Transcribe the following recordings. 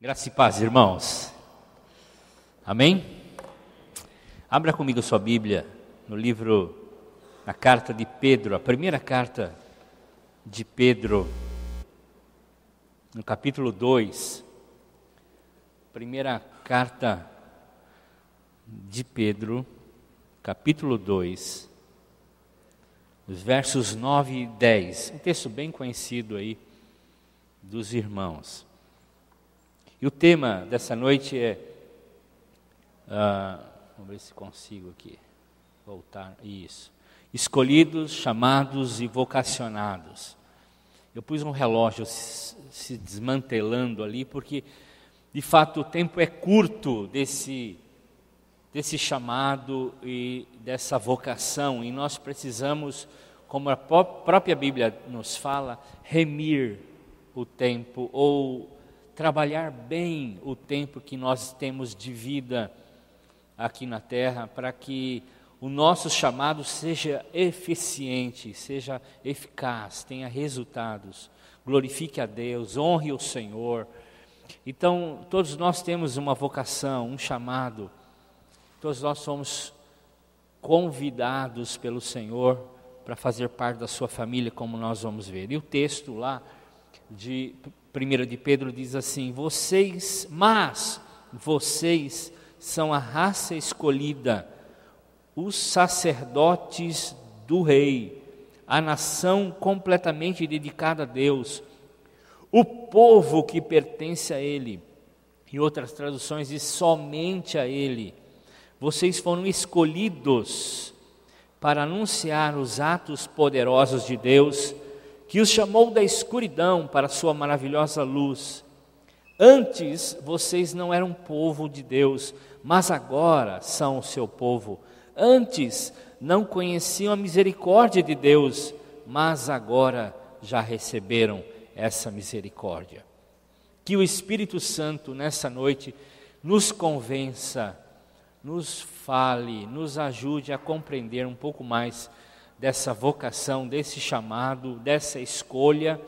Graça e paz, irmãos. Amém? Abra comigo sua Bíblia no livro, na carta de Pedro, a primeira carta de Pedro, no capítulo 2. Primeira carta de Pedro, capítulo 2, os versos 9 e 10. Um texto bem conhecido aí dos irmãos. E o tema dessa noite é, vamos ver se consigo aqui, voltar, isso. Escolhidos, chamados e vocacionados. Eu pus um relógio se desmantelando ali, porque de fato o tempo é curto desse chamado e dessa vocação. E nós precisamos, como a própria Bíblia nos fala, remir o tempo ou trabalhar bem o tempo que nós temos de vida aqui na terra, para que o nosso chamado seja eficiente, seja eficaz, tenha resultados, glorifique a Deus, honre o Senhor. Então, todos nós temos uma vocação, um chamado, todos nós somos convidados pelo Senhor para fazer parte da sua família, como nós vamos ver. E o texto lá de 1 de Pedro diz assim: vocês são a raça escolhida, os sacerdotes do Rei, a nação completamente dedicada a Deus, o povo que pertence a Ele. Em outras traduções diz somente a Ele. Vocês foram escolhidos para anunciar os atos poderosos de Deus, que os chamou da escuridão para a sua maravilhosa luz. Antes vocês não eram povo de Deus, mas agora são o seu povo. Antes não conheciam a misericórdia de Deus, mas agora já receberam essa misericórdia. Que o Espírito Santo nessa noite nos convença, nos fale, nos ajude a compreender um pouco mais dessa vocação, desse chamado, dessa escolha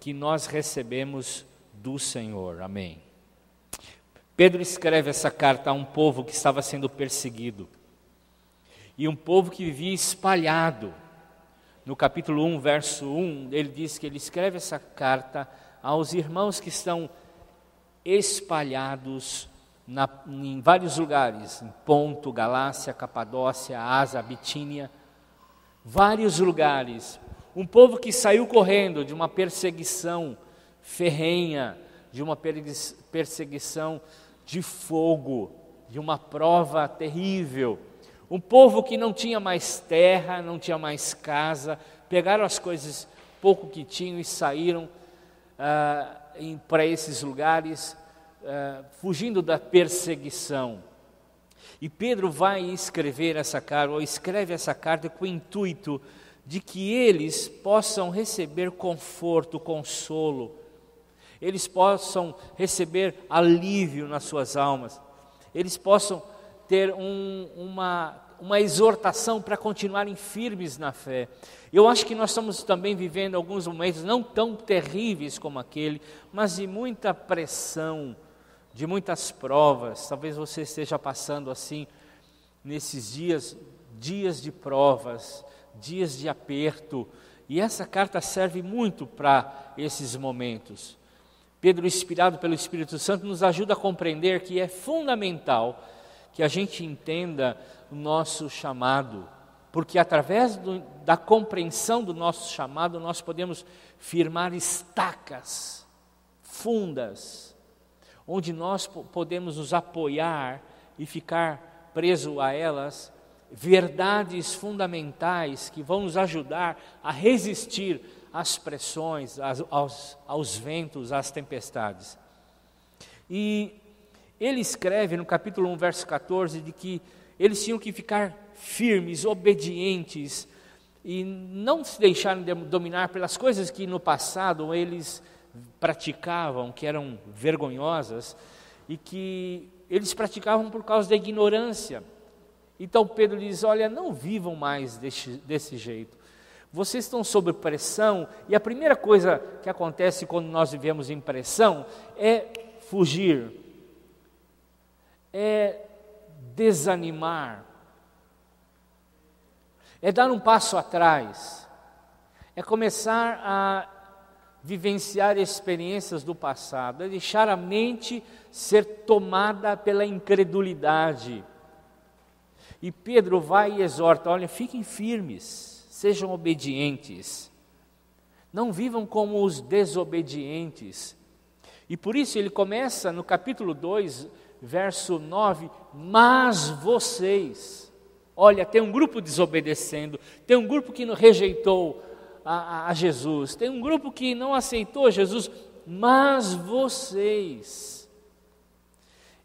que nós recebemos do Senhor. Amém. Pedro escreve essa carta a um povo que estava sendo perseguido e um povo que vivia espalhado. No capítulo 1, verso 1, ele diz que ele escreve essa carta aos irmãos que estão espalhados em vários lugares, em Ponto, Galácia, Capadócia, Ásia, Bitínia, vários lugares. Um povo que saiu correndo de uma perseguição ferrenha, de uma perseguição de fogo, de uma prova terrível. Um povo que não tinha mais terra, não tinha mais casa, pegaram as coisas pouco que tinham e saíram para esses lugares, fugindo da perseguição. E Pedro vai escrever essa carta, ou escreve essa carta com o intuito de que eles possam receber conforto, consolo, eles possam receber alívio nas suas almas, eles possam ter uma exortação para continuarem firmes na fé. Eu acho que nós estamos também vivendo alguns momentos não tão terríveis como aquele, mas de muita pressão, de muitas provas. Talvez você esteja passando assim, nesses dias de provas, dias de aperto, e essa carta serve muito para esses momentos. Pedro, inspirado pelo Espírito Santo, nos ajuda a compreender que é fundamental que a gente entenda o nosso chamado, porque através da compreensão do nosso chamado, nós podemos firmar estacas fundas, onde nós podemos nos apoiar e ficar preso a elas, verdades fundamentais que vão nos ajudar a resistir às pressões, aos ventos, às tempestades. E ele escreve no capítulo 1, verso 14, de que eles tinham que ficar firmes, obedientes, e não se deixarem dominar pelas coisas que no passado eles praticavam, que eram vergonhosas, e que eles praticavam por causa da ignorância. Então Pedro diz: olha, não vivam mais desse jeito. Vocês estão sob pressão, e a primeira coisa que acontece quando nós vivemos em pressão é fugir, é desanimar, é dar um passo atrás, é começar a vivenciar experiências do passado, é deixar a mente ser tomada pela incredulidade. E Pedro vai e exorta: olha, fiquem firmes, sejam obedientes, não vivam como os desobedientes. E por isso ele começa no capítulo 2, verso 9, mas vocês, olha, tem um grupo desobedecendo, tem um grupo que rejeitou a Jesus, tem um grupo que não aceitou Jesus, mas vocês.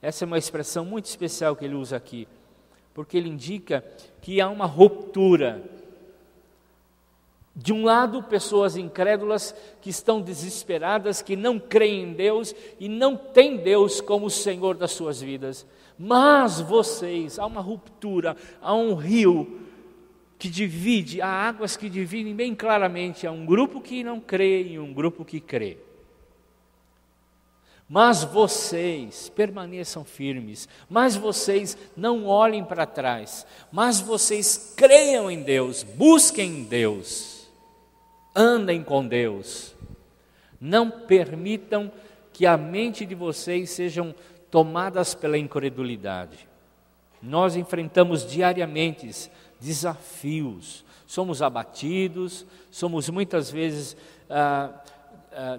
Essa é uma expressão muito especial que ele usa aqui, porque ele indica que há uma ruptura. De um lado, pessoas incrédulas que estão desesperadas, que não creem em Deus e não têm Deus como o Senhor das suas vidas. Mas vocês, há uma ruptura, há um rio que divide, há águas que dividem bem claramente, há um grupo que não crê e um grupo que crê. Mas vocês permaneçam firmes, mas vocês não olhem para trás, mas vocês creiam em Deus, busquem em Deus, andem com Deus. Não permitam que a mente de vocês sejam tomadas pela incredulidade. Nós enfrentamos diariamente desafios, somos abatidos, somos muitas vezes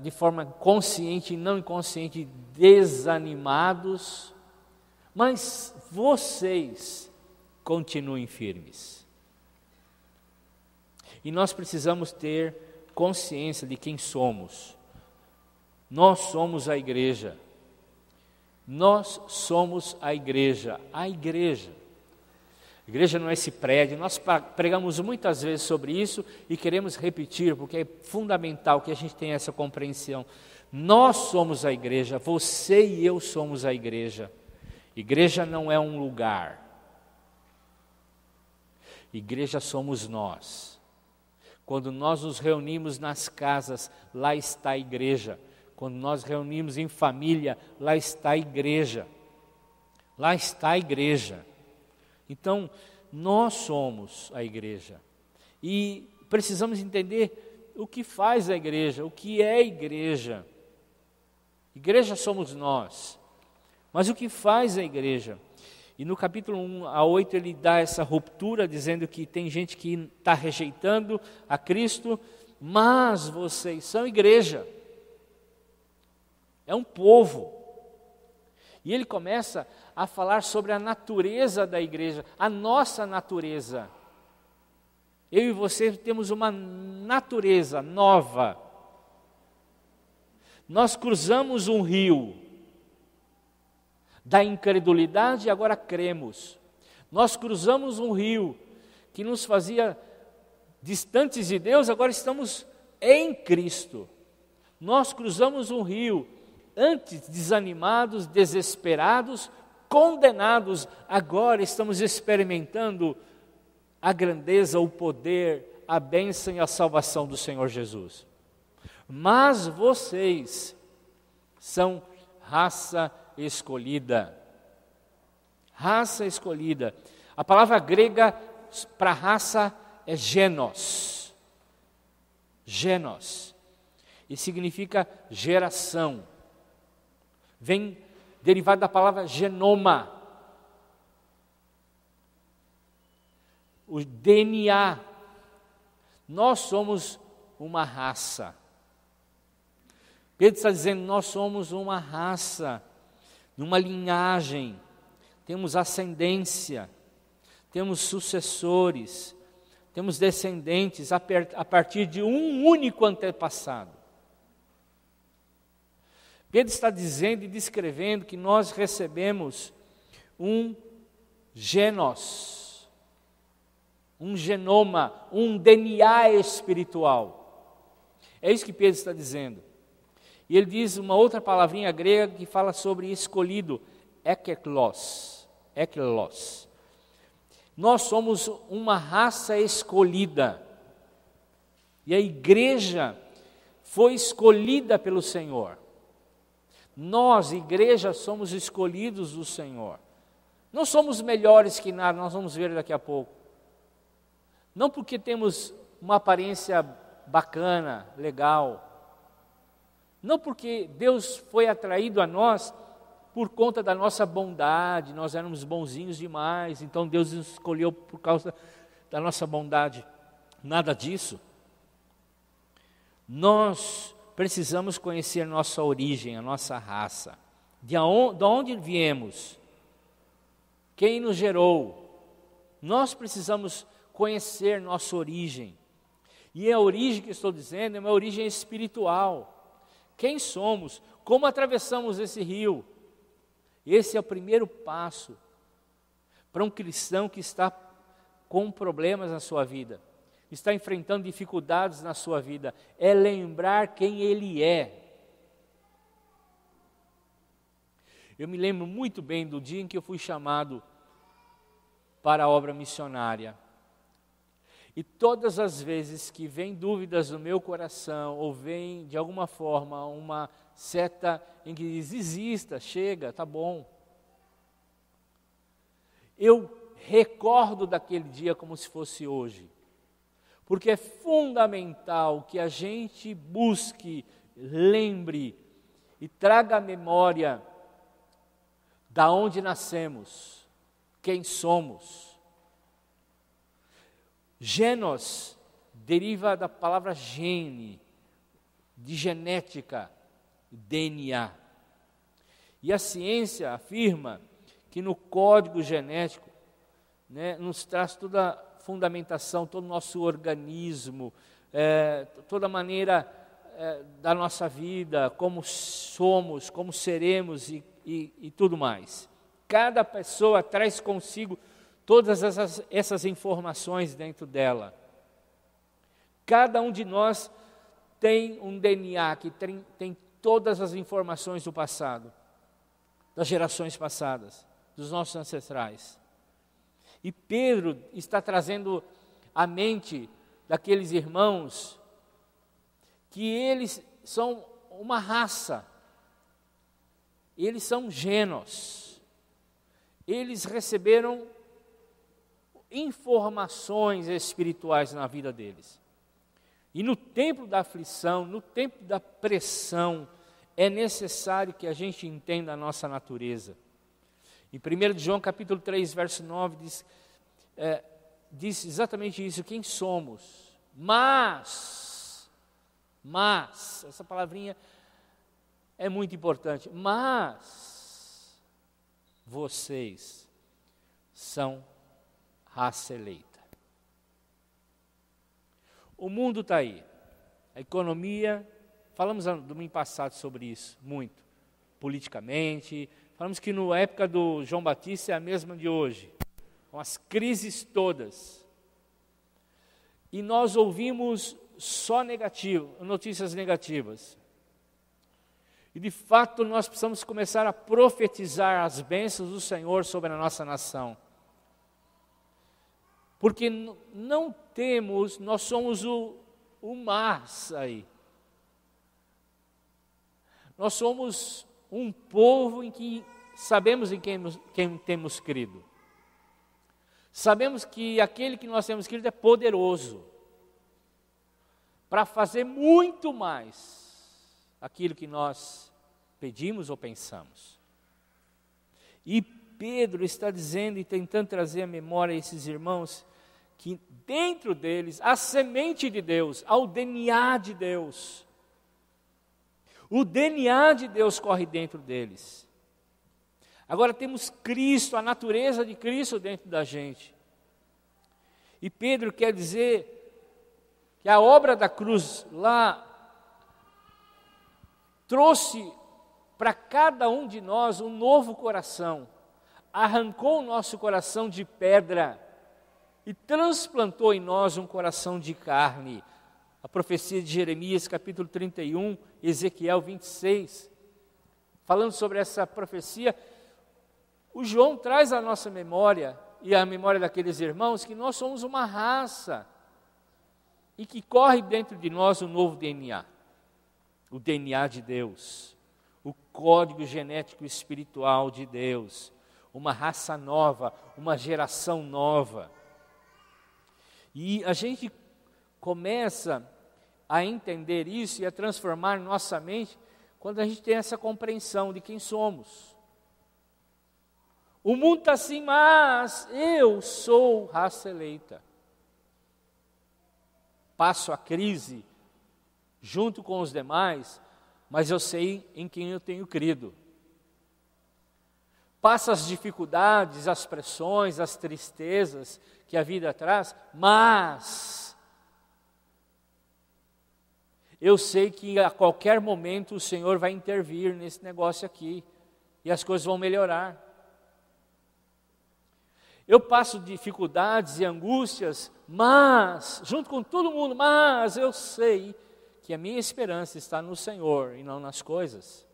de forma consciente e não inconsciente desanimados, mas vocês continuem firmes. E nós precisamos ter consciência de quem somos. Nós somos a igreja. Nós somos a igreja. A igreja. A igreja não é esse prédio. Nós pregamos muitas vezes sobre isso e queremos repetir, porque é fundamental que a gente tenha essa compreensão. Nós somos a igreja, você e eu somos a igreja. Igreja não é um lugar. Igreja somos nós. Quando nós nos reunimos nas casas, lá está a igreja. Quando nós reunimos em família, lá está a igreja. Lá está a igreja. Então, nós somos a igreja. E precisamos entender o que faz a igreja, o que é a igreja. Igreja somos nós. Mas o que faz a igreja? E no capítulo 1 a 8 ele dá essa ruptura, dizendo que tem gente que está rejeitando a Cristo, mas vocês são igreja. É um povo. E ele começa a falar sobre a natureza da igreja, a nossa natureza. Eu e você temos uma natureza nova. Nós cruzamos um rio da incredulidade e agora cremos. Nós cruzamos um rio que nos fazia distantes de Deus, agora estamos em Cristo. Nós cruzamos um rio antes desanimados, desesperados, condenados, agora estamos experimentando a grandeza, o poder, a bênção e a salvação do Senhor Jesus. Mas vocês são raça escolhida. Raça escolhida. A palavra grega para raça é genos. Genos. E significa geração. Vem derivado da palavra genoma. O DNA. Nós somos uma raça. Pedro está dizendo, nós somos uma raça, uma linhagem, temos ascendência, temos sucessores, temos descendentes a partir de um único antepassado. Pedro está dizendo e descrevendo que nós recebemos um genos, um genoma, um DNA espiritual. É isso que Pedro está dizendo. E ele diz uma outra palavrinha grega que fala sobre escolhido, eklos. Nós somos uma raça escolhida. E a igreja foi escolhida pelo Senhor. Nós, igreja, somos escolhidos do Senhor. Não somos melhores que nada, nós vamos ver daqui a pouco. Não porque temos uma aparência bacana, legal. Não porque Deus foi atraído a nós por conta da nossa bondade, nós éramos bonzinhos demais, então Deus nos escolheu por causa da nossa bondade. Nada disso. Nós precisamos conhecer nossa origem, a nossa raça. De onde viemos? Quem nos gerou? Nós precisamos conhecer nossa origem. E a origem que estou dizendo é uma origem espiritual. Quem somos? Como atravessamos esse rio? Esse é o primeiro passo para um cristão que está com problemas na sua vida, está enfrentando dificuldades na sua vida, é lembrar quem ele é. Eu me lembro muito bem do dia em que eu fui chamado para a obra missionária. E todas as vezes que vem dúvidas no meu coração, ou vem de alguma forma uma seta em que diz, desista, chega, tá bom. Eu recordo daquele dia como se fosse hoje. Porque é fundamental que a gente busque, lembre e traga à memória da onde nascemos, quem somos. Genos deriva da palavra gene, de genética, DNA. E a ciência afirma que no código genético, nos traz toda a fundamentação, todo o nosso organismo, toda a maneira da nossa vida, como somos, como seremos e tudo mais. Cada pessoa traz consigo todas essas informações dentro dela. Cada um de nós tem um DNA que tem todas as informações do passado, das gerações passadas, dos nossos ancestrais. E Pedro está trazendo à mente daqueles irmãos que eles são uma raça, eles são genos, eles receberam informações espirituais na vida deles. E no tempo da aflição, no tempo da pressão, é necessário que a gente entenda a nossa natureza. Em 1 João capítulo 3, verso 9, diz exatamente isso, quem somos. Mas, essa palavrinha é muito importante, mas vocês são raça eleita. O mundo está aí, a economia, falamos no domingo passado sobre isso, muito, politicamente, falamos que na época do João Batista é a mesma de hoje, com as crises todas, e nós ouvimos só notícias negativas, e de fato nós precisamos começar a profetizar as bênçãos do Senhor sobre a nossa nação, porque não temos, nós somos o mas aí. Nós somos um povo em que sabemos em quem temos crido. Sabemos que aquele que nós temos crido é poderoso para fazer muito mais aquilo que nós pedimos ou pensamos. E Pedro está dizendo e tentando trazer à memória a esses irmãos que dentro deles, a semente de Deus, ao DNA de Deus. O DNA de Deus corre dentro deles. Agora temos Cristo, a natureza de Cristo dentro da gente. E Pedro quer dizer que a obra da cruz lá trouxe para cada um de nós um novo coração. Arrancou o nosso coração de pedra e transplantou em nós um coração de carne. A profecia de Jeremias, capítulo 31, Ezequiel 26, falando sobre essa profecia, o João traz à nossa memória, e à memória daqueles irmãos, que nós somos uma raça, e que corre dentro de nós um novo DNA, o DNA de Deus, o código genético espiritual de Deus, uma raça nova, uma geração nova. E a gente começa a entender isso e a transformar nossa mente quando a gente tem essa compreensão de quem somos. O mundo está assim, mas eu sou raça eleita. Passo a crise junto com os demais, mas eu sei em quem eu tenho crido. Passo as dificuldades, as pressões, as tristezas que a vida traz, mas eu sei que a qualquer momento o Senhor vai intervir nesse negócio aqui e as coisas vão melhorar. Eu passo dificuldades e angústias, mas, junto com todo mundo, mas eu sei que a minha esperança está no Senhor e não nas coisas.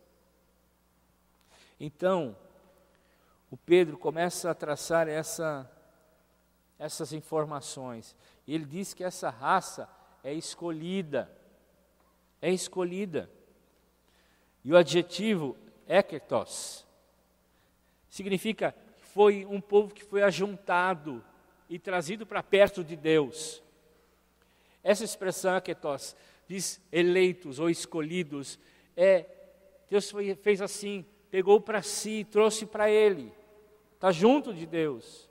Então, o Pedro começa a traçar essas informações. Ele diz que essa raça é escolhida. É escolhida. E o adjetivo eketos significa foi um povo que foi ajuntado e trazido para perto de Deus. Essa expressão eketos diz eleitos ou escolhidos. Deus fez assim, pegou para si, trouxe para Ele. Está junto de Deus.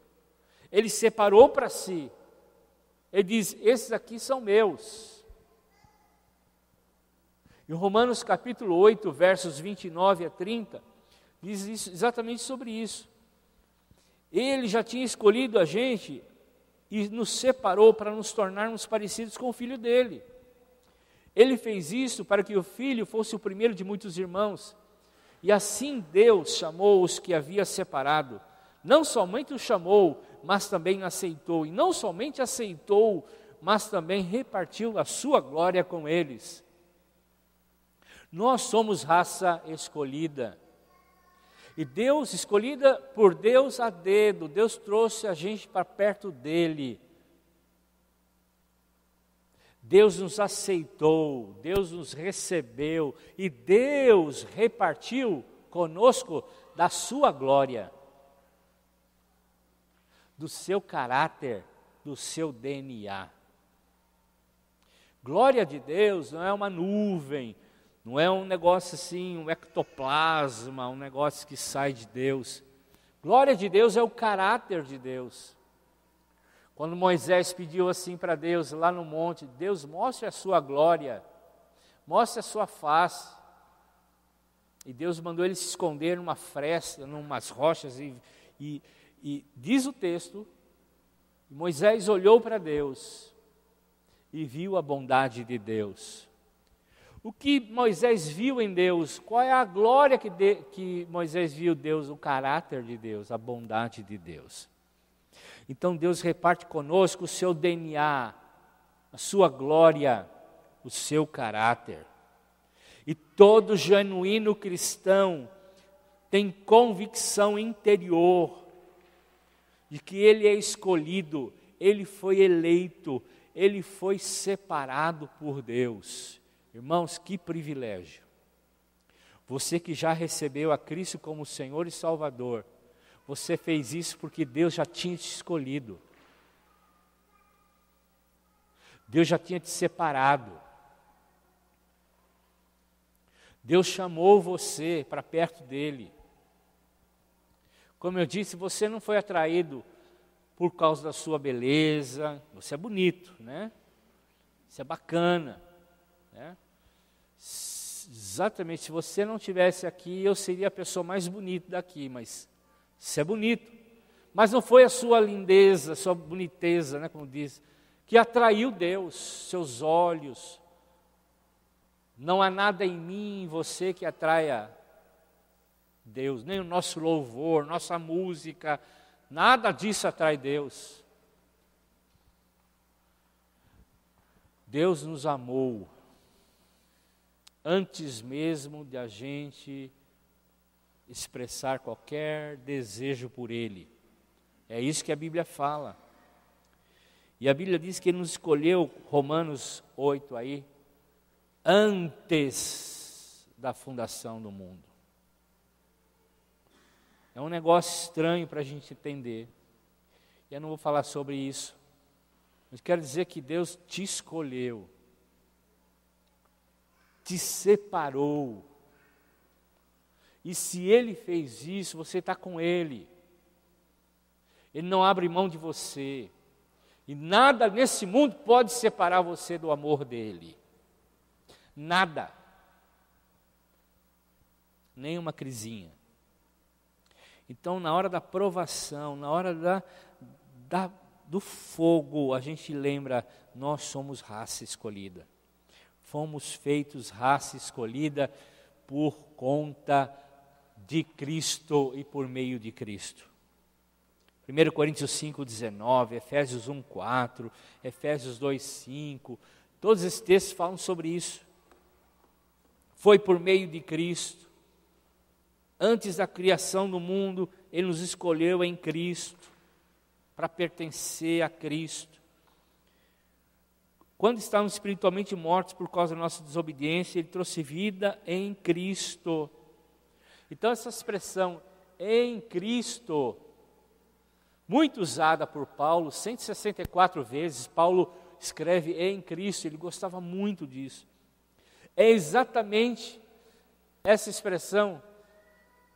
Ele separou para si. Ele diz, esses aqui são meus. Em Romanos capítulo 8, versos 29 a 30, diz isso, exatamente sobre isso. Ele já tinha escolhido a gente e nos separou para nos tornarmos parecidos com o Filho dele. Ele fez isso para que o Filho fosse o primeiro de muitos irmãos. E assim Deus chamou os que havia separado. Não somente os chamou, mas também aceitou. E não somente aceitou, mas também repartiu a sua glória com eles. Nós somos raça escolhida. E Deus, escolhida por Deus a dedo, Deus trouxe a gente para perto dEle. Deus nos aceitou, Deus nos recebeu e Deus repartiu conosco da sua glória, do seu caráter, do seu DNA. Glória de Deus não é uma nuvem, não é um negócio assim, um ectoplasma, um negócio que sai de Deus. Glória de Deus é o caráter de Deus. Quando Moisés pediu assim para Deus, lá no monte, Deus, mostre a sua glória, mostre a sua face. E Deus mandou ele se esconder numa fresta, numas rochas, e diz o texto, Moisés olhou para Deus e viu a bondade de Deus. O que Moisés viu em Deus? Qual é a glória que Moisés viu em Deus? O caráter de Deus, a bondade de Deus. Então Deus reparte conosco o seu DNA, a sua glória, o seu caráter. E todo genuíno cristão tem convicção interior de que ele é escolhido, ele foi eleito, ele foi separado por Deus. Irmãos, que privilégio. Você que já recebeu a Cristo como Senhor e Salvador, você fez isso porque Deus já tinha te escolhido. Deus já tinha te separado. Deus chamou você para perto dele. Como eu disse, você não foi atraído por causa da sua beleza. Você é bonito, né? Isso é bacana, né? Exatamente, se você não estivesse aqui, eu seria a pessoa mais bonita daqui, mas você é bonito. Mas não foi a sua lindeza, a sua boniteza, né, como diz, que atraiu Deus, seus olhos. Não há nada em mim, em você, que atraia Deus, nem o nosso louvor, nossa música, nada disso atrai Deus. Deus nos amou antes mesmo de a gente expressar qualquer desejo por Ele. É isso que a Bíblia fala. E a Bíblia diz que Ele nos escolheu, Romanos 8 aí, antes da fundação do mundo. É um negócio estranho para a gente entender. Eu não vou falar sobre isso, mas quero dizer que Deus te escolheu, te separou. E se Ele fez isso, você está com Ele. Ele não abre mão de você. E nada nesse mundo pode separar você do amor dEle. Nada. Nem uma crisinha. Então, na hora da provação, na hora do fogo, a gente lembra, nós somos raça escolhida. Fomos feitos raça escolhida por conta de Cristo e por meio de Cristo. 1 Coríntios 5,19, Efésios 1,4, Efésios 2,5, todos esses textos falam sobre isso. Foi por meio de Cristo. Antes da criação do mundo, Ele nos escolheu em Cristo, para pertencer a Cristo. Quando estávamos espiritualmente mortos por causa da nossa desobediência, Ele trouxe vida em Cristo. Então essa expressão, em Cristo, muito usada por Paulo, 164 vezes, Paulo escreve em Cristo, ele gostava muito disso. É exatamente essa expressão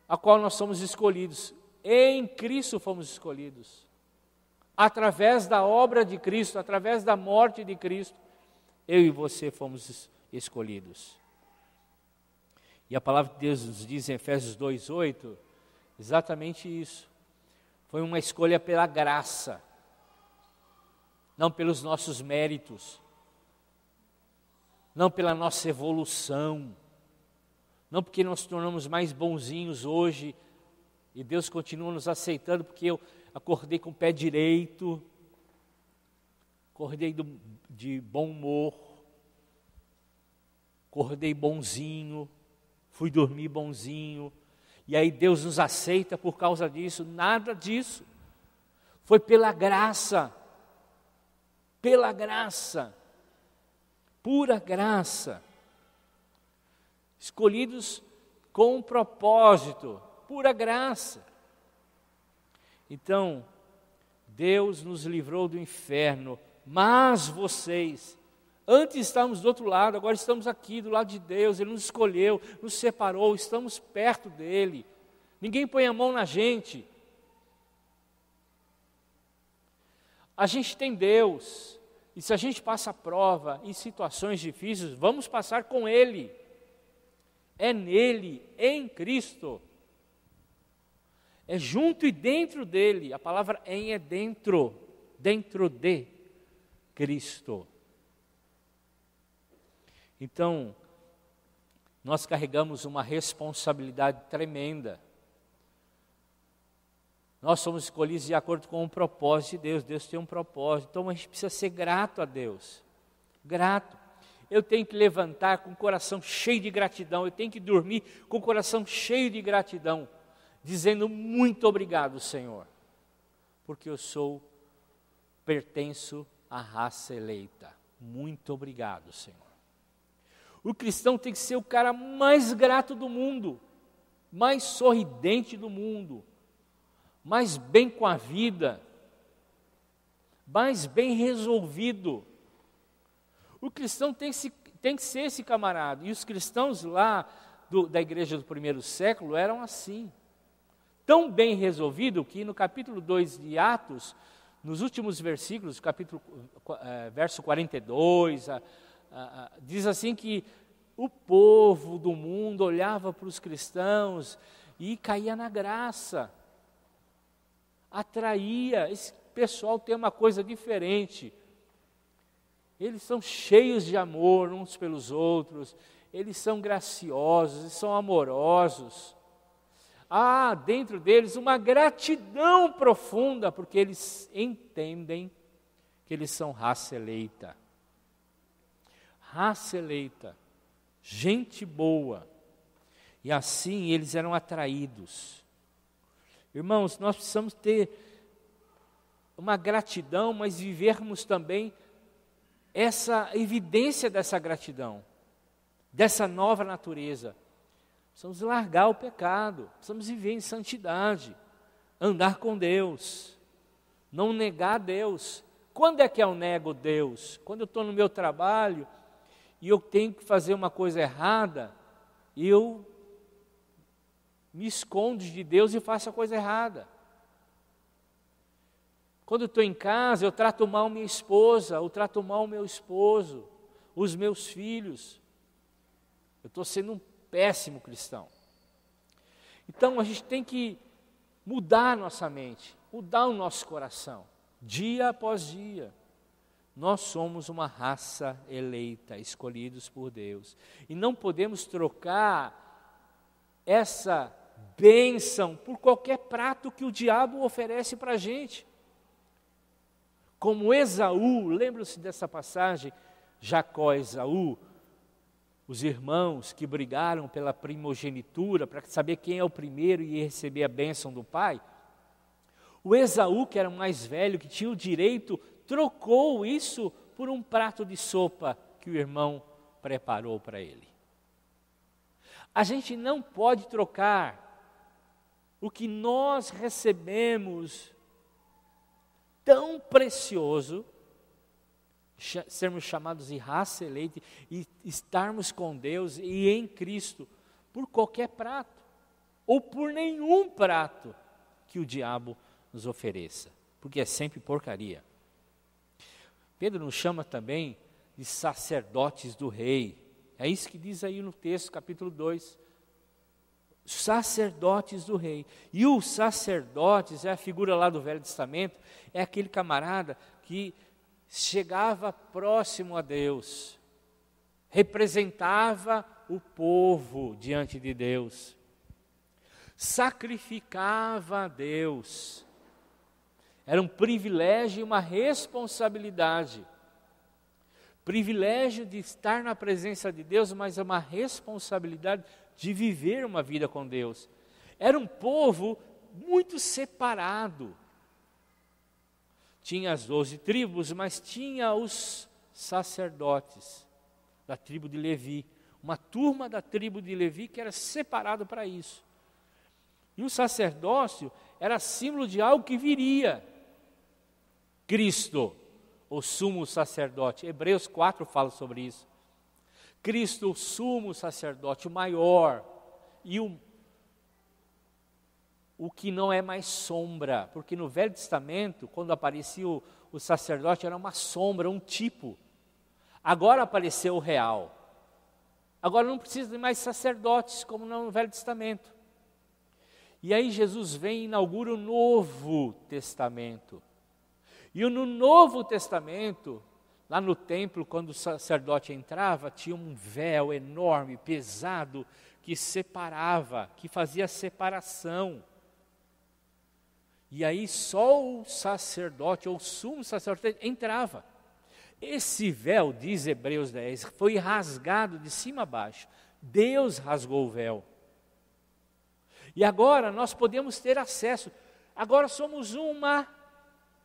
a qual nós somos escolhidos. Em Cristo fomos escolhidos. Através da obra de Cristo, através da morte de Cristo, eu e você fomos escolhidos. E a palavra de Deus nos diz em Efésios 2,8, exatamente isso. Foi uma escolha pela graça, não pelos nossos méritos, não pela nossa evolução, não porque nós nos tornamos mais bonzinhos hoje, e Deus continua nos aceitando porque eu acordei com o pé direito, acordei de bom humor, acordei bonzinho, fui dormir bonzinho, e aí Deus nos aceita por causa disso. Nada disso. Foi pela graça, pura graça, escolhidos com um propósito, pura graça. Então, Deus nos livrou do inferno, mas vocês, antes estávamos do outro lado, agora estamos aqui do lado de Deus. Ele nos escolheu, nos separou, estamos perto dEle. Ninguém põe a mão na gente. A gente tem Deus, e se a gente passa prova em situações difíceis, vamos passar com Ele. É nele, em Cristo. É junto e dentro dele. A palavra em é dentro de Cristo. Então, nós carregamos uma responsabilidade tremenda. Nós somos escolhidos de acordo com o propósito de Deus. Deus tem um propósito. Então a gente precisa ser grato a Deus. Grato. Eu tenho que levantar com o coração cheio de gratidão. Eu tenho que dormir com o coração cheio de gratidão, dizendo muito obrigado, Senhor, porque eu pertenço à raça eleita. Muito obrigado, Senhor. O cristão tem que ser o cara mais grato do mundo, mais sorridente do mundo, mais bem com a vida, mais bem resolvido. O cristão tem que ser esse camarada. E os cristãos lá da igreja do primeiro século eram assim. Tão bem resolvido que no capítulo 2 de Atos, nos últimos versículos, verso 42, diz assim que o povo do mundo olhava para os cristãos e caía na graça, atraía. Esse pessoal tem uma coisa diferente, eles são cheios de amor uns pelos outros, eles são graciosos, eles são amorosos. Há dentro deles uma gratidão profunda, porque eles entendem que eles são raça eleita. Raça eleita, gente boa. E assim eles eram atraídos. Irmãos, nós precisamos ter uma gratidão, mas vivermos também essa evidência dessa gratidão, dessa nova natureza. Precisamos largar o pecado, precisamos viver em santidade, andar com Deus, não negar Deus. Quando é que eu nego Deus? Quando eu estou no meu trabalho e eu tenho que fazer uma coisa errada, eu me escondo de Deus e faço a coisa errada. Quando eu estou em casa, eu trato mal minha esposa, eu trato mal meu esposo, os meus filhos. Eu estou sendo um péssimo cristão. Então a gente tem que mudar a nossa mente, mudar o nosso coração, dia após dia. Nós somos uma raça eleita, escolhidos por Deus. E não podemos trocar essa bênção por qualquer prato que o diabo oferece para a gente. Como Esaú, lembram-se dessa passagem? Jacó e Esaú, os irmãos que brigaram pela primogenitura, para saber quem é o primeiro e receber a bênção do pai. O Esaú, que era o mais velho, que tinha o direito, trocou isso por um prato de sopa que o irmão preparou para ele. A gente não pode trocar o que nós recebemos tão precioso, sermos chamados de raça eleita e estarmos com Deus e em Cristo, por qualquer prato, ou por nenhum prato que o diabo nos ofereça, porque é sempre porcaria. Pedro nos chama também de sacerdotes do rei, é isso que diz aí no texto, capítulo 2, sacerdotes do rei. E os sacerdotes, é a figura lá do Velho Testamento, é aquele camarada que chegava próximo a Deus, representava o povo diante de Deus, sacrificava a Deus. Era um privilégio e uma responsabilidade. Privilégio de estar na presença de Deus, mas é uma responsabilidade de viver uma vida com Deus. Era um povo muito separado. Tinha as 12 tribos, mas tinha os sacerdotes da tribo de Levi. Uma turma da tribo de Levi que era separado para isso. E o sacerdócio era símbolo de algo que viria. Cristo, o sumo sacerdote. Hebreus 4 fala sobre isso. Cristo, o sumo sacerdote, o maior, e o que não é mais sombra, porque no Velho Testamento, quando aparecia o sacerdote, era uma sombra, um tipo. Agora apareceu o real. Agora não precisa de mais sacerdotes, como no Velho Testamento. E aí Jesus vem e inaugura o Novo Testamento. E no Novo Testamento, lá no templo, quando o sacerdote entrava, tinha um véu enorme, pesado, que separava, que fazia separação. E aí só o sacerdote, ou o sumo sacerdote, entrava. Esse véu, diz Hebreus 10, foi rasgado de cima a baixo. Deus rasgou o véu. E agora nós podemos ter acesso. Agora somos uma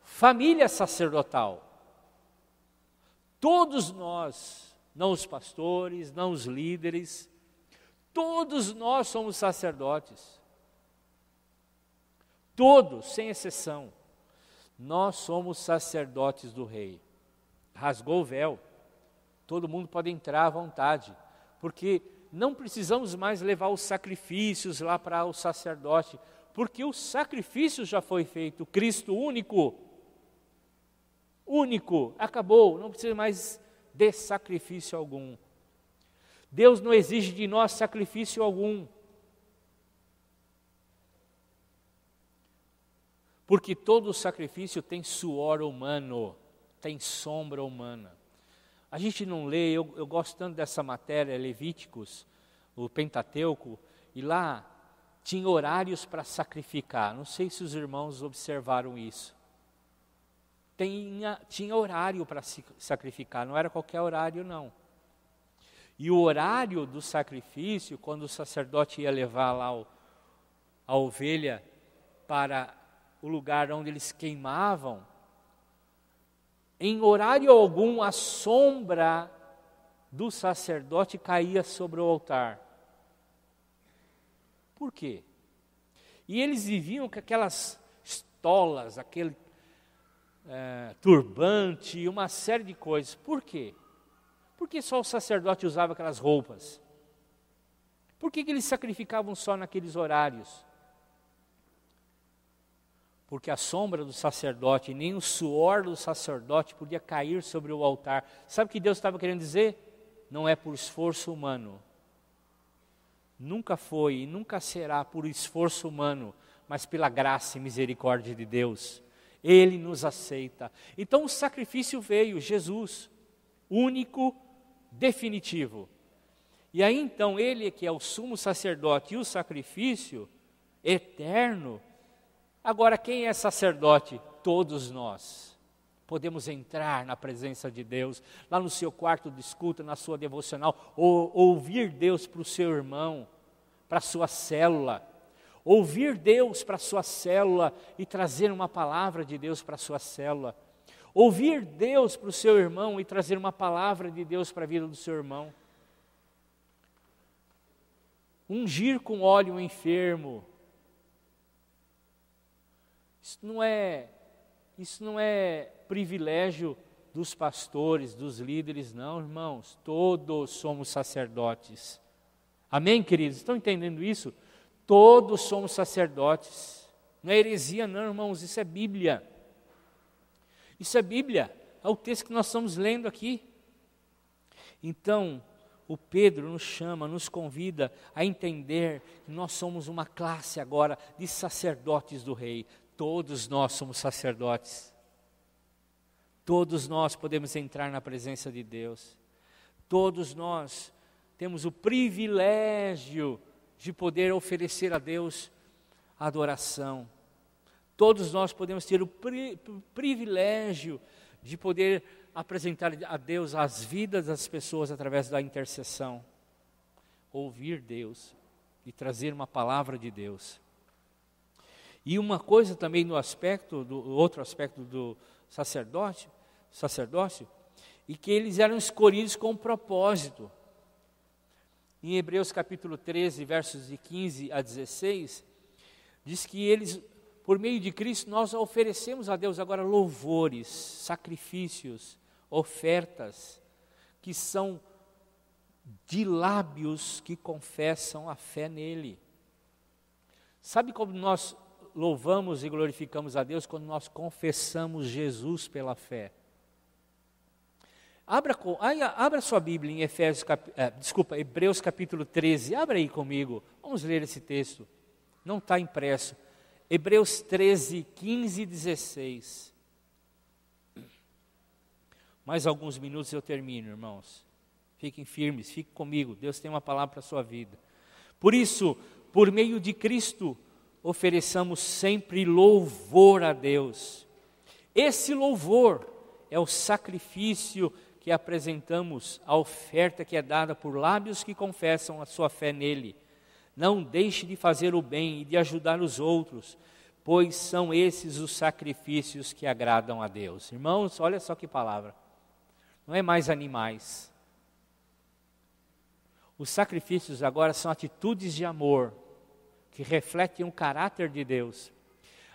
família sacerdotal. Todos nós, não os pastores, não os líderes, todos nós somos sacerdotes. Todos, sem exceção. Nós somos sacerdotes do rei. Rasgou o véu. Todo mundo pode entrar à vontade, porque não precisamos mais levar os sacrifícios lá para o sacerdote, porque o sacrifício já foi feito, Cristo único, acabou, não precisa mais de sacrifício algum. Deus não exige de nós sacrifício algum, porque todo sacrifício tem suor humano, tem sombra humana. A gente não lê, eu gosto tanto dessa matéria, Levíticos, o Pentateuco, e lá tinha horários para sacrificar. Não sei se os irmãos observaram isso. Tinha horário para sacrificar, não era qualquer horário não. E o horário do sacrifício, quando o sacerdote ia levar lá a ovelha para o lugar onde eles queimavam, em horário algum a sombra do sacerdote caía sobre o altar. Por quê? E eles viviam com aquelas estolas, aquele turbante e uma série de coisas. Por quê? Por que só o sacerdote usava aquelas roupas? Por que eles sacrificavam só naqueles horários? Porque a sombra do sacerdote, nem o suor do sacerdote podia cair sobre o altar. Sabe o que Deus estava querendo dizer? Não é por esforço humano. Nunca foi e nunca será por esforço humano, mas pela graça e misericórdia de Deus. Ele nos aceita. Então o sacrifício veio, Jesus, único, definitivo. E aí então ele que é o sumo sacerdote e o sacrifício eterno. Agora quem é sacerdote? Todos nós. Podemos entrar na presença de Deus, lá no seu quarto de escuta, na sua devocional, ou ouvir Deus para o seu irmão, para a sua célula. Ouvir Deus para a sua célula e trazer uma palavra de Deus para a sua célula. Ouvir Deus para o seu irmão e trazer uma palavra de Deus para a vida do seu irmão. Ungir com óleo o enfermo. Isso não é privilégio dos pastores, dos líderes, não, irmãos. Todos somos sacerdotes. Amém, queridos? Estão entendendo isso? Todos somos sacerdotes. Não é heresia, não, irmãos. Isso é Bíblia. Isso é Bíblia. É o texto que nós estamos lendo aqui. Então, o Pedro nos chama, nos convida a entender que nós somos uma classe agora de sacerdotes do Rei. Todos nós somos sacerdotes. Todos nós podemos entrar na presença de Deus. Todos nós temos o privilégio de poder oferecer a Deus adoração. Todos nós podemos ter o privilégio de poder apresentar a Deus as vidas das pessoas através da intercessão. Ouvir Deus e trazer uma palavra de Deus. E uma coisa também no outro aspecto do sacerdócio, e que eles eram escolhidos com um propósito. Em Hebreus capítulo 13, versos de 15 a 16, diz que eles, por meio de Cristo, nós oferecemos a Deus agora louvores, sacrifícios, ofertas, que são de lábios que confessam a fé nele. Sabe como nós louvamos e glorificamos a Deus? Quando nós confessamos Jesus pela fé. Abra sua Bíblia em Hebreus capítulo 13, abra aí comigo, vamos ler esse texto, não está impresso, Hebreus 13, 15 e 16, mais alguns minutos eu termino, irmãos, fiquem firmes, fiquem comigo, Deus tem uma palavra para a sua vida. Por isso, por meio de Cristo, ofereçamos sempre louvor a Deus. Esse louvor é o sacrifício que apresentamos, a oferta que é dada por lábios que confessam a sua fé nele. Não deixe de fazer o bem e de ajudar os outros, pois são esses os sacrifícios que agradam a Deus. Irmãos, olha só que palavra. Não é mais animais. Os sacrifícios agora são atitudes de amor, que refletem o caráter de Deus.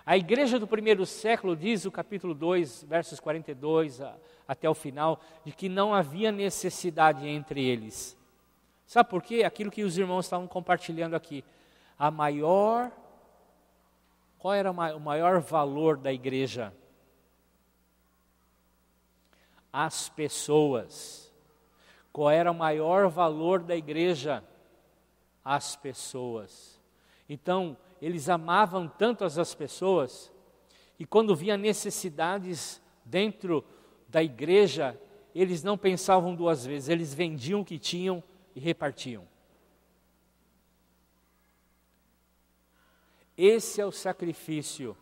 A igreja do primeiro século diz, o capítulo 2, versos 42 até o final, de que não havia necessidade entre eles. Sabe por quê? Aquilo que os irmãos estavam compartilhando aqui. Qual era o maior valor da igreja? As pessoas. Qual era o maior valor da igreja? As pessoas. Então, eles amavam tanto as pessoas, e quando via necessidades dentro da igreja, eles não pensavam duas vezes, eles vendiam o que tinham e repartiam. Esse é o sacrifício,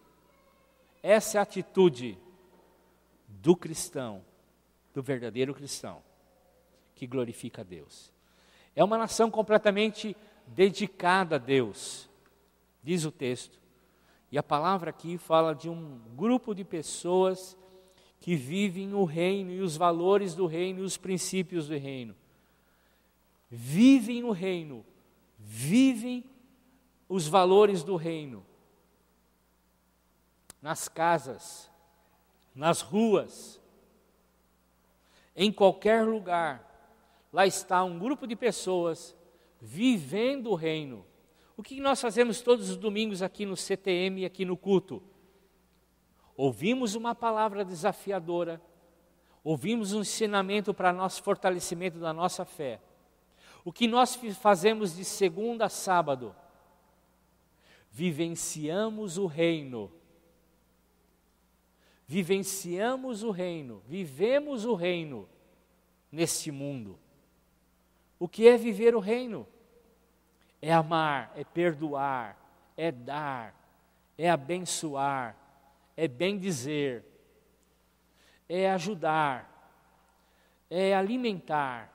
essa é a atitude do cristão, do verdadeiro cristão, que glorifica a Deus. É uma nação completamente dedicada a Deus, diz o texto. E a palavra aqui fala de um grupo de pessoas que vivem o reino e os valores do reino e os princípios do reino. Vivem o reino, vivem os valores do reino. Nas casas, nas ruas, em qualquer lugar, lá está um grupo de pessoas vivendo o reino. O que nós fazemos todos os domingos aqui no CTM, aqui no culto? Ouvimos uma palavra desafiadora, ouvimos um ensinamento para nosso fortalecimento da nossa fé. O que nós fazemos de segunda a sábado? Vivenciamos o reino. Vivenciamos o reino, vivemos o reino neste mundo. O que é viver o reino? É amar, é perdoar, é dar, é abençoar, é bendizer, é ajudar, é alimentar,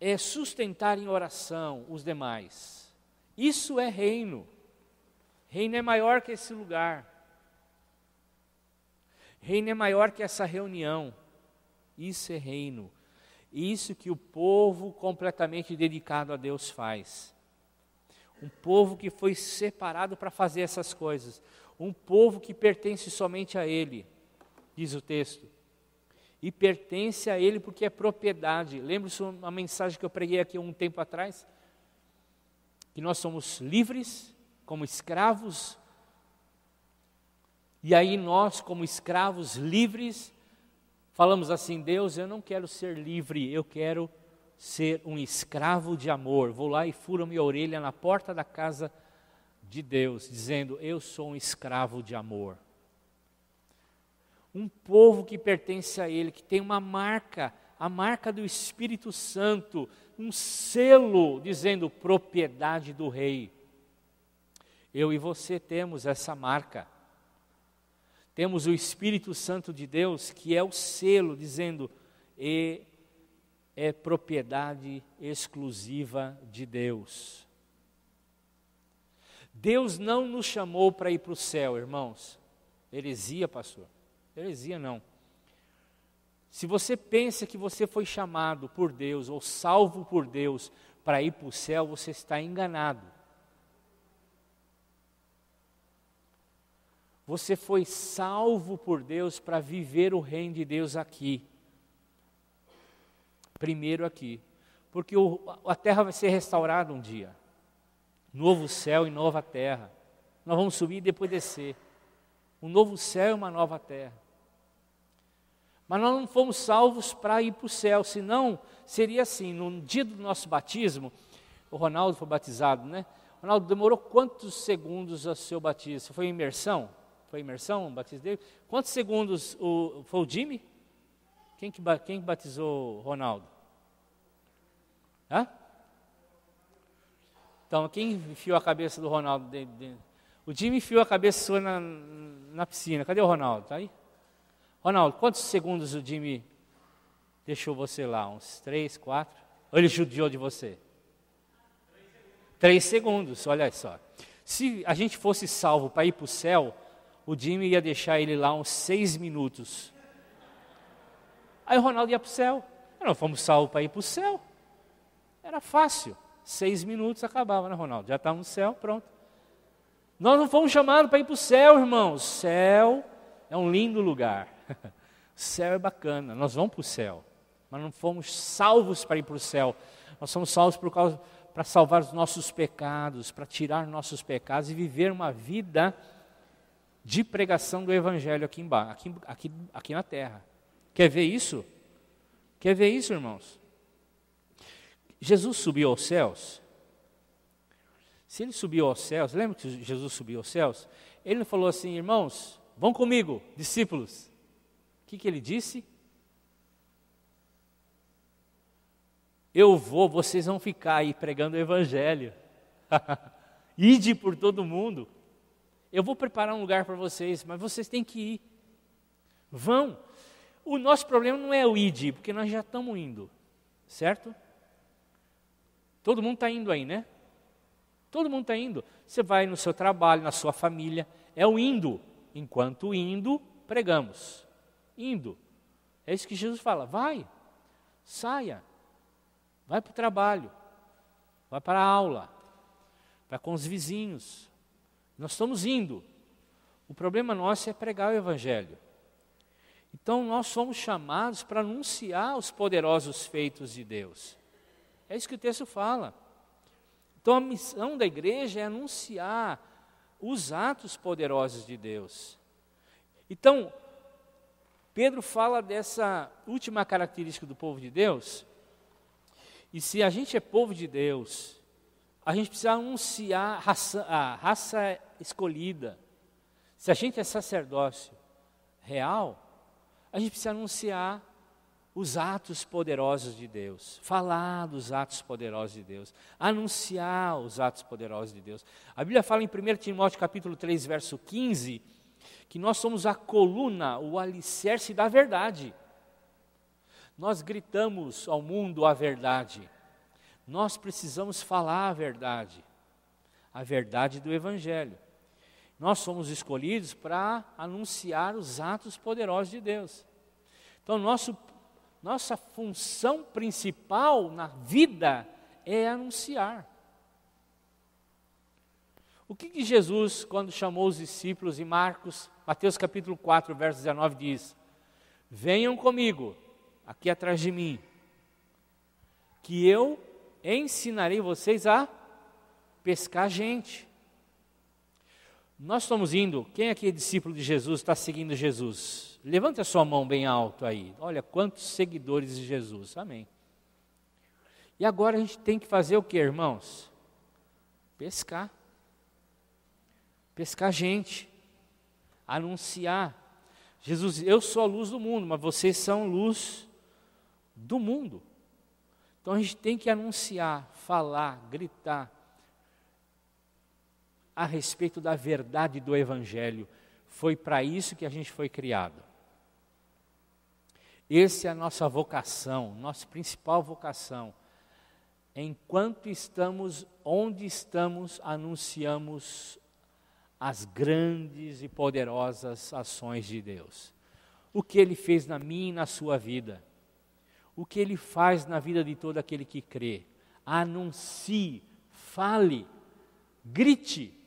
é sustentar em oração os demais. Isso é reino. Reino é maior que esse lugar. Reino é maior que essa reunião. Isso é reino. Isso que o povo completamente dedicado a Deus faz. Um povo que foi separado para fazer essas coisas. Um povo que pertence somente a Ele, diz o texto. E pertence a Ele porque é propriedade. Lembra-se uma mensagem que eu preguei aqui um tempo atrás? Que nós somos livres, como escravos. E aí nós, como escravos livres, falamos assim: Deus, eu não quero ser livre, eu quero ser um escravo de amor. Vou lá e furo minha orelha na porta da casa de Deus, dizendo: eu sou um escravo de amor. Um povo que pertence a Ele, que tem uma marca, a marca do Espírito Santo, um selo dizendo propriedade do Rei. Eu e você temos essa marca. Temos o Espírito Santo de Deus, que é o selo, dizendo, é propriedade exclusiva de Deus. Deus não nos chamou para ir para o céu, irmãos. Heresia, pastor. Heresia não. Se você pensa que você foi chamado por Deus, ou salvo por Deus, para ir para o céu, você está enganado. Você foi salvo por Deus para viver o reino de Deus aqui. Primeiro aqui. Porque a terra vai ser restaurada um dia. Novo céu e nova terra. Nós vamos subir e depois descer. Um novo céu e uma nova terra. Mas nós não fomos salvos para ir para o céu. Senão, seria assim, no dia do nosso batismo, o Ronaldo foi batizado, né? Ronaldo, demorou quantos segundos o seu batismo? Foi imersão? Foi imersão, o batismo dele? Quantos segundos foi o Jimmy? Quem batizou o Ronaldo? Hã? Então, quem enfiou a cabeça do Ronaldo dentro? O Jimmy enfiou a cabeça sua na piscina. Cadê o Ronaldo? Está aí? Ronaldo, quantos segundos o Jimmy deixou você lá? Uns 3, 4? Ou ele judiou de você? 3 segundos, olha só. Se a gente fosse salvo para ir para o céu, o Jimmy ia deixar ele lá uns 6 minutos. Aí o Ronaldo ia para o céu. Nós fomos salvos para ir para o céu. Era fácil. 6 minutos acabava, né, Ronaldo? Já estava no céu, pronto. Nós não fomos chamados para ir para o céu, irmãos. Céu é um lindo lugar. O céu é bacana, nós vamos para o céu. Mas não fomos salvos para ir para o céu. Nós somos salvos para salvar os nossos pecados, para tirar nossos pecados e viver uma vida de pregação do Evangelho aqui embaixo, aqui na terra. Quer ver isso? Quer ver isso, irmãos? Jesus subiu aos céus. Se ele subiu aos céus, lembra que Jesus subiu aos céus? Ele não falou assim: irmãos, vão comigo, discípulos. O que ele disse? Eu vou, vocês vão ficar aí pregando o Evangelho. Ide por todo mundo. Eu vou preparar um lugar para vocês, mas vocês têm que ir. Vão. O nosso problema não é o ir, porque nós já estamos indo. Certo? Todo mundo está indo aí, né? Todo mundo está indo. Você vai no seu trabalho, na sua família. É o indo. Enquanto indo, pregamos. Indo. É isso que Jesus fala. Vai. Saia. Vai para o trabalho. Vai para a aula. para com os vizinhos. Nós estamos indo. O problema nosso é pregar o Evangelho. Então nós somos chamados para anunciar os poderosos feitos de Deus. É isso que o texto fala. Então a missão da igreja é anunciar os atos poderosos de Deus. Então, Pedro fala dessa última característica do povo de Deus. E se a gente é povo de Deus, a gente precisa anunciar a raça escolhida. Se a gente é sacerdócio real, a gente precisa anunciar os atos poderosos de Deus, falar dos atos poderosos de Deus, anunciar os atos poderosos de Deus. A Bíblia fala em 1 Timóteo capítulo 3, verso 15, que nós somos a coluna, o alicerce da verdade. Nós gritamos ao mundo a verdade. Nós precisamos falar a verdade do Evangelho. Nós somos escolhidos para anunciar os atos poderosos de Deus. Então, nossa função principal na vida é anunciar. O que Jesus, quando chamou os discípulos em Mateus capítulo 4, verso 19, diz? Venham comigo, aqui atrás de mim, que eu ensinarei vocês a pescar gente. Nós estamos indo, quem aqui é discípulo de Jesus, está seguindo Jesus? Levante a sua mão bem alto aí. Olha quantos seguidores de Jesus, amém. E agora a gente tem que fazer o que, irmãos? Pescar. Pescar gente. Anunciar. Jesus, eu sou a luz do mundo, mas vocês são luz do mundo. Então a gente tem que anunciar, falar, gritar a respeito da verdade do Evangelho. Foi para isso que a gente foi criado. Essa é a nossa vocação, nossa principal vocação. Enquanto estamos onde estamos, anunciamos as grandes e poderosas ações de Deus. O que Ele fez na minha e na sua vida. O que Ele faz na vida de todo aquele que crê. Anuncie, fale, grite.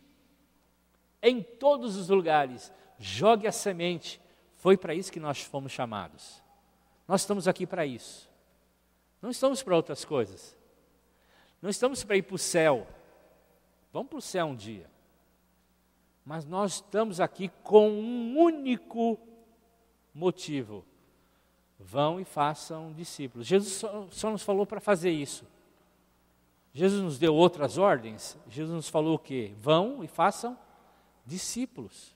Em todos os lugares, jogue a semente. Foi para isso que nós fomos chamados. Nós estamos aqui para isso. Não estamos para outras coisas. Não estamos para ir para o céu. Vamos para o céu um dia. Mas nós estamos aqui com um único motivo. Vão e façam discípulos. Jesus só nos falou para fazer isso. Jesus nos deu outras ordens. Jesus nos falou o quê? Vão e façam discípulos.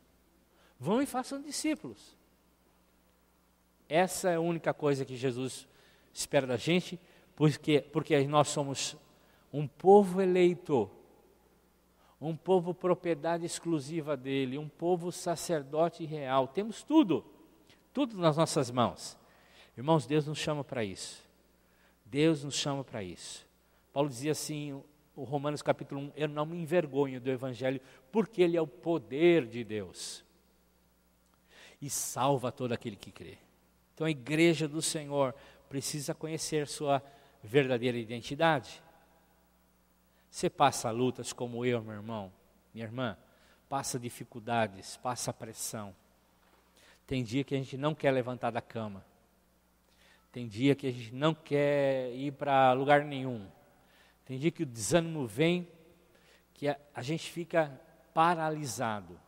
Vão e façam discípulos. Essa é a única coisa que Jesus espera da gente, porque nós somos um povo eleito, um povo propriedade exclusiva dele, um povo sacerdote real. Temos tudo nas nossas mãos. Irmãos, Deus nos chama para isso. Deus nos chama para isso. Paulo dizia assim, o Romanos capítulo 1, eu não me envergonho do Evangelho, porque ele é o poder de Deus. E salva todo aquele que crê. Então a igreja do Senhor precisa conhecer sua verdadeira identidade. Você passa lutas como eu, meu irmão, minha irmã, passa dificuldades, passa pressão. Tem dia que a gente não quer levantar da cama. Tem dia que a gente não quer ir para lugar nenhum. Tem dia que o desânimo vem, que a gente fica paralisado.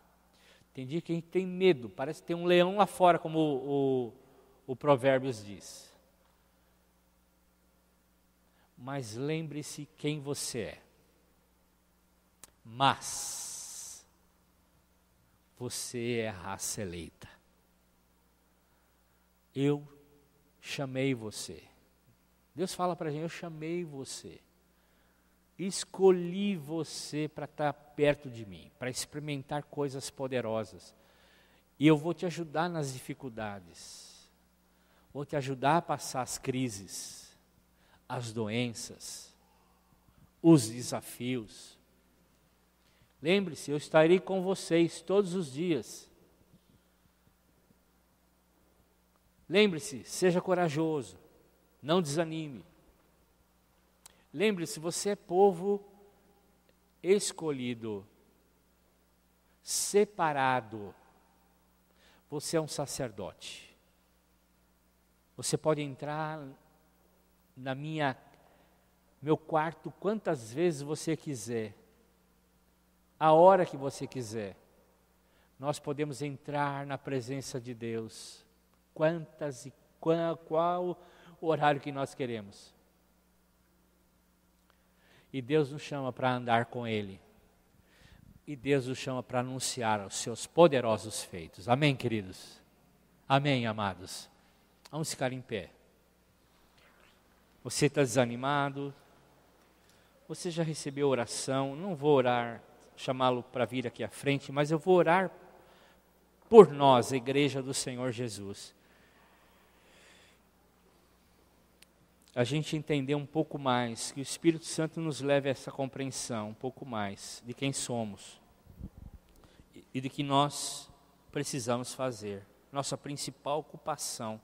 Tem dia que a gente tem medo, parece que tem um leão lá fora, como o Provérbios diz. Mas lembre-se quem você é. Mas você é a raça eleita. Eu chamei você. Deus fala para a gente, eu chamei você. Escolhi você para estar perto de mim, para experimentar coisas poderosas. E eu vou te ajudar nas dificuldades. Vou te ajudar a passar as crises, as doenças, os desafios. Lembre-se, eu estarei com vocês todos os dias. Lembre-se, seja corajoso, não desanime. Lembre-se, você é povo escolhido, separado. Você é um sacerdote. Você pode entrar na meu quarto quantas vezes você quiser, a hora que você quiser. Nós podemos entrar na presença de Deus, qual o horário que nós queremos. E Deus nos chama para andar com Ele. E Deus nos chama para anunciar os seus poderosos feitos. Amém, queridos? Amém, amados? Vamos ficar em pé. Você está desanimado? Você já recebeu oração? Não vou orar, chamá-lo para vir aqui à frente, mas eu vou orar por nós, a igreja do Senhor Jesus. A gente entender um pouco mais, que o Espírito Santo nos leve a essa compreensão, um pouco mais, de quem somos e de que nós precisamos fazer. Nossa principal ocupação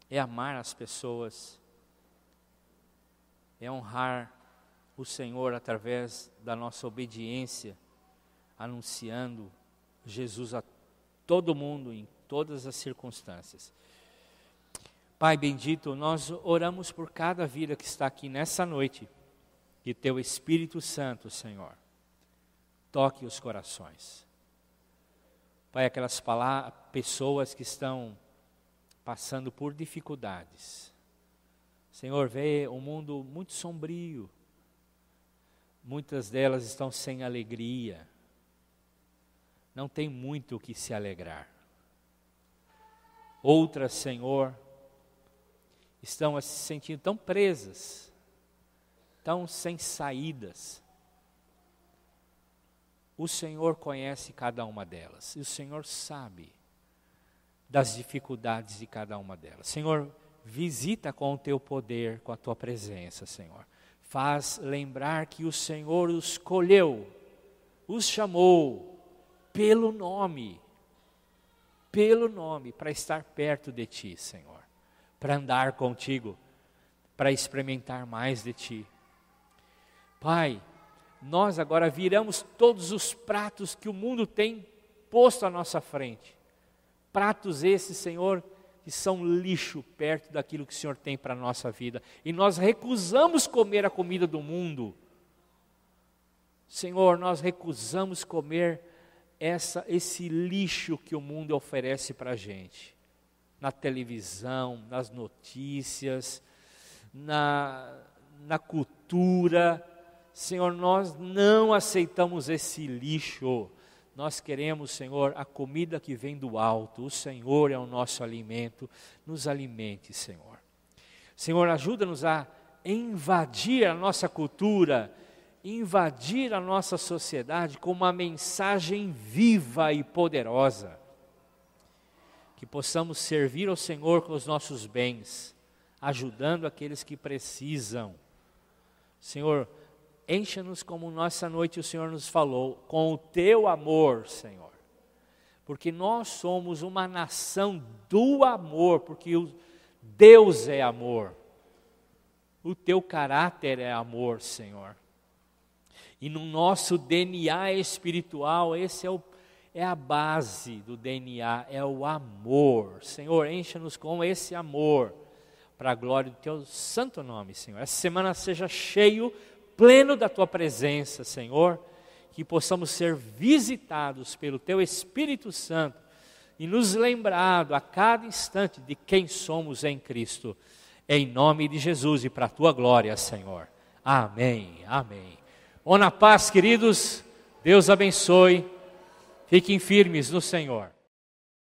é amar as pessoas, é honrar o Senhor através da nossa obediência, anunciando Jesus a todo mundo, em todas as circunstâncias. Pai bendito, nós oramos por cada vida que está aqui nessa noite, que Teu Espírito Santo, Senhor, toque os corações. Pai, aquelas pessoas que estão passando por dificuldades. Senhor, vê um mundo muito sombrio. Muitas delas estão sem alegria. Não tem muito o que se alegrar. Outras, Senhor, estão se sentindo tão presas, tão sem saídas. O Senhor conhece cada uma delas, e o Senhor sabe das dificuldades de cada uma delas. Senhor, visita com o Teu poder, com a Tua presença, Senhor. Faz lembrar que o Senhor os escolheu, os chamou pelo nome, para estar perto de Ti, Senhor. Para andar contigo, para experimentar mais de Ti. Pai, nós agora viramos todos os pratos que o mundo tem posto à nossa frente. Pratos esses, Senhor, que são lixo perto daquilo que o Senhor tem para a nossa vida. E nós recusamos comer a comida do mundo. Senhor, nós recusamos comer esse lixo que o mundo oferece para a gente. Na televisão, nas notícias, na cultura. Senhor, nós não aceitamos esse lixo. Nós queremos, Senhor, a comida que vem do alto. O Senhor é o nosso alimento. Nos alimente, Senhor. Senhor, ajuda-nos a invadir a nossa cultura, invadir a nossa sociedade com uma mensagem viva e poderosa. Que possamos servir ao Senhor com os nossos bens, ajudando aqueles que precisam. Senhor, encha-nos como nessa noite o Senhor nos falou, com o Teu amor, Senhor. Porque nós somos uma nação do amor, porque Deus é amor. O Teu caráter é amor, Senhor. E no nosso DNA espiritual, esse é a base do DNA, é o amor. Senhor, encha-nos com esse amor, para a glória do Teu santo nome, Senhor. Essa semana seja cheio, pleno da Tua presença, Senhor, que possamos ser visitados pelo Teu Espírito Santo e nos lembrado a cada instante de quem somos em Cristo, em nome de Jesus e para a Tua glória, Senhor. Amém, amém. Vão na paz, queridos, Deus abençoe, fiquem firmes no Senhor.